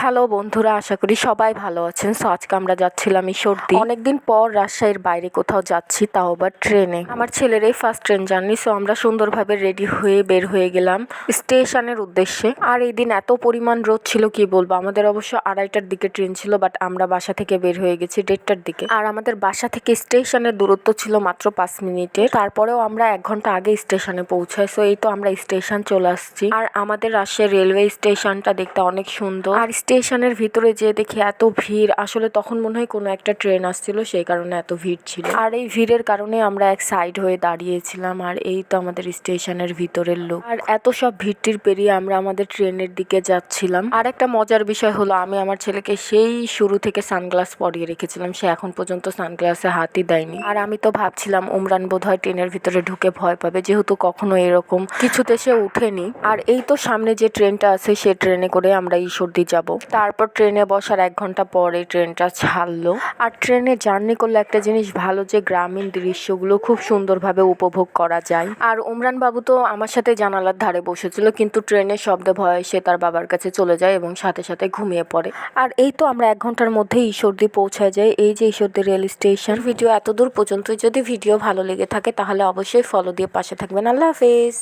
Hello বন্ধুরা, আশা করি সবাই ভালো আছেন। সো আজকে আমরা যাচ্ছিলাম ঈশ্বরদী। অনেকদিন পর রাজশাহীর বাইরে কোথাও যাচ্ছি, তাও আবার ট্রেনে। আমার ছেলের এই ফার্স্ট ট্রেন জার্নি। সো আমরা সুন্দরভাবে রেডি হয়ে বের হয়ে গেলাম স্টেশনের উদ্দেশ্যে। আর এই দিন এত পরিমাণ রোদ ছিল কি বলবো। আমাদের অবশ্য 2:30টার দিকে ট্রেন ছিল, বাট আমরা বাসা থেকে বের হয়ে গেছি 1:30টার দিকে। আর আমাদের বাসা থেকে স্টেশনের দূরত্ব ছিল মাত্র 5 মিনিটের। তারপরেও আমরা 1 ঘন্টা আগে স্টেশনে পৌঁছাই। সো এই তো আমরা স্টেশন চলে আসছি। আর আমাদের রাজশাহী রেলওয়ে স্টেশনটা দেখতে অনেক সুন্দর। আর স্টেশনের ভিতরে যে দেখি এত ভিড়, আসলে তখন মনে হয় কোনো একটা ট্রেন আসছিল, সেই কারণে এত ভিড় ছিল। আর এই ভিড়ের কারণে আমরা এক সাইড হয়ে দাঁড়িয়েছিলাম। আর এই তো আমাদের স্টেশনের ভিতরের লোক। আর এত সব ভিড়টির পেরিয়ে আমরা আমাদের ট্রেনের দিকে যাচ্ছিলাম। আর একটা মজার বিষয় হলো, আমি আমার ছেলেকে সেই শুরু থেকে সানগ্লাস পরিয়ে রেখেছিলাম, সে এখন পর্যন্ত সানগ্লাসে হাতই দেয়নি। আর আমি তো ভাবছিলাম উমরান বোধহয় ট্রেনের ভিতরে ঢুকে ভয় পাবে, যেহেতু কখনো এরকম কিছুতে সে উঠেনি। আর এই তো সামনে যে ট্রেনটা আছে, সে ট্রেনে করে আমরা ঈশ্বরদী যাব। তারপর ট্রেনে বসার 1 ঘন্টা পরে ট্রেনটা ছাড়লো। আর ট্রেনে জার্নি করলে একটা জিনিস ভালো, যে গ্রামীণ দৃশ্যগুলো খুব সুন্দরভাবে উপভোগ করা যায়। আর উমরান বাবু তো আমার সাথে জানালার ধারে বসেছিল, কিন্তু ট্রেনের শব্দে ভয়ে সে তার বাবার কাছে চলে যায় এবং সাথে সাথে ঘুমিয়ে পড়ে। আর এই তো আমরা 1 ঘন্টার মধ্যে ঈশ্বরদী পৌঁছায় যাই। এই যে ঈশ্বরদী রেল স্টেশন। ভিডিও এত দূর পর্যন্ত। যদি ভিডিও ভালো লেগে থাকে তাহলে অবশ্যই ফলো দিয়ে পাশে থাকবেন। আল্লাহ হাফেজ।